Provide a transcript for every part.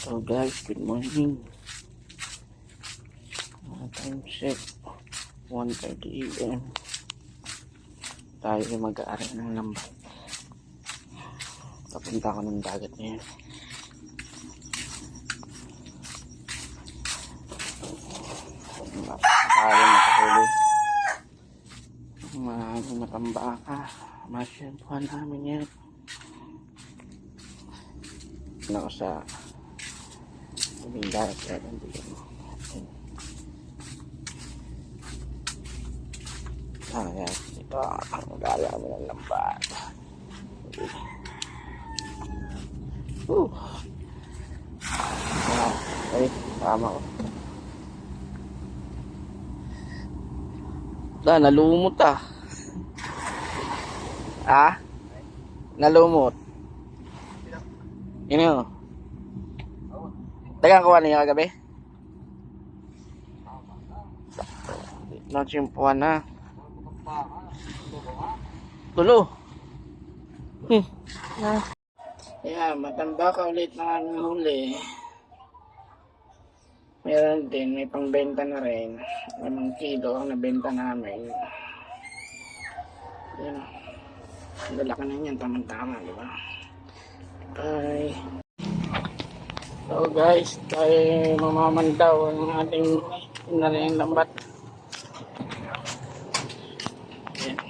So guys, good morning. Time check 1:30 AM. Tayo mag-aaral ng lambat. Papunta ako ng dagat ngayon. Tayo nakahuli. Maraming matambaka. Masyempuhan namin yan. Ako sa dagat kaya nandito. Ayan, ito ang mag-aaral kami ng lambat. Okay, tama ko. Nalumot ah. Ah? Nalumot. Yun yun. Tagang kuha niya kagabi? Nachimpuan na. Tulo. Yeah, matanda ka ulit na aming huli. Meron din, may pangbenta na rin. 5 kilo ang nabenta namin. Yan. Lalaki na yan, tamang-tama, di ba? Bye. So guys, tayo mamamandaw ang ating inaring lambat. Yan.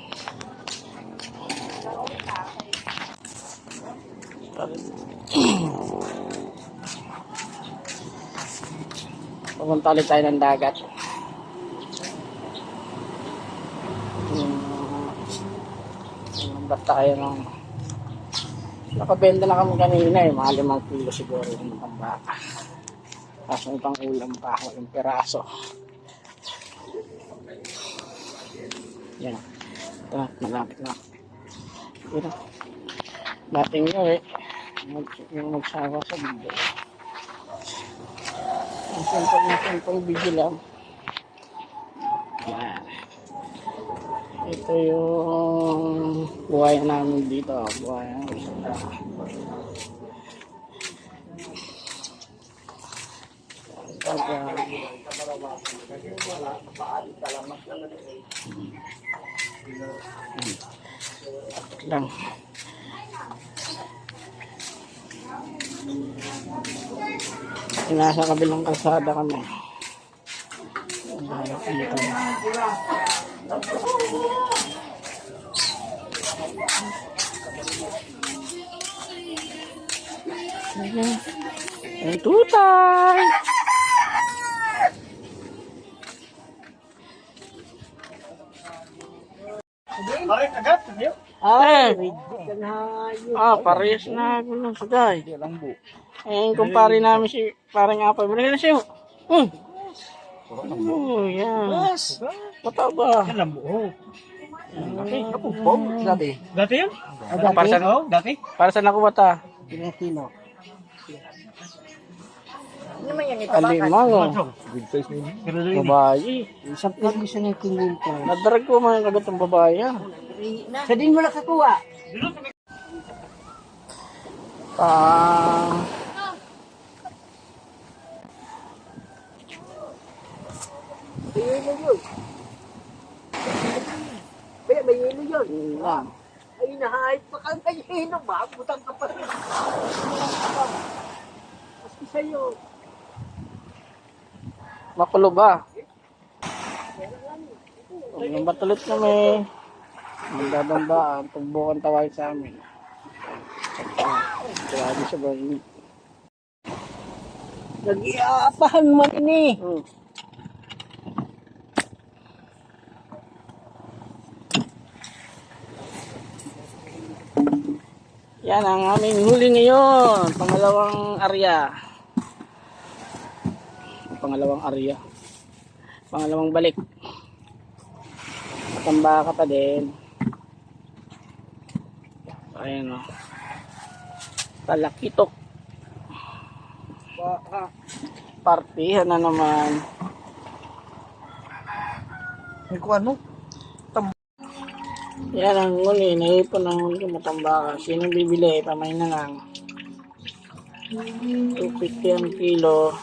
Pupunta ulit tayo ng dagat. Lambat tayo ng nakabenta na kami kanina eh, mga 5 kilo siguro yung matambaka. Tapos may pang ulam pa ako, yung peraso. Yan. Ito na, malapit na. Ito. Dating nyo eh. Yung magsawa sa video. Yung simple video lang. Yan. Ito yung buhaya namin dito. Buhaya namin sa lang. Nasa kabilang kalsada kami. Dito. Ay, tutay! Parehas na gulo sa guy. Kumpare namin si parang Apay. Balik na siya. Yan. Mataba. Dati. Dati yun? Para saan ako bata? Pinatino. Alimango. Babayi. Isang pagi siya ng tingin ko. Nadarag ko mga kagatong babae. Sa din mo nakakuha. May yelo yun. Ay, nahahit pa ka ng yelo. Makabutang ka pa rin. Maski sa'yo. Makulo ba? Yung batulit kami. Magdadambaan. Pagbukan tawag sa amin. Grabe siya ba yun? Nag-iaapahan man ini. Yan ang aming huli ngayon. Pangalawang area. Pangalawang balik. Matambaka pa din. Ayan o. Talakitok. Partihan na naman. May kuwan mo? Yan ang huli. Naipon ang huli matambaka. Sino bibili? Pamay na lang. 250 ang kilo.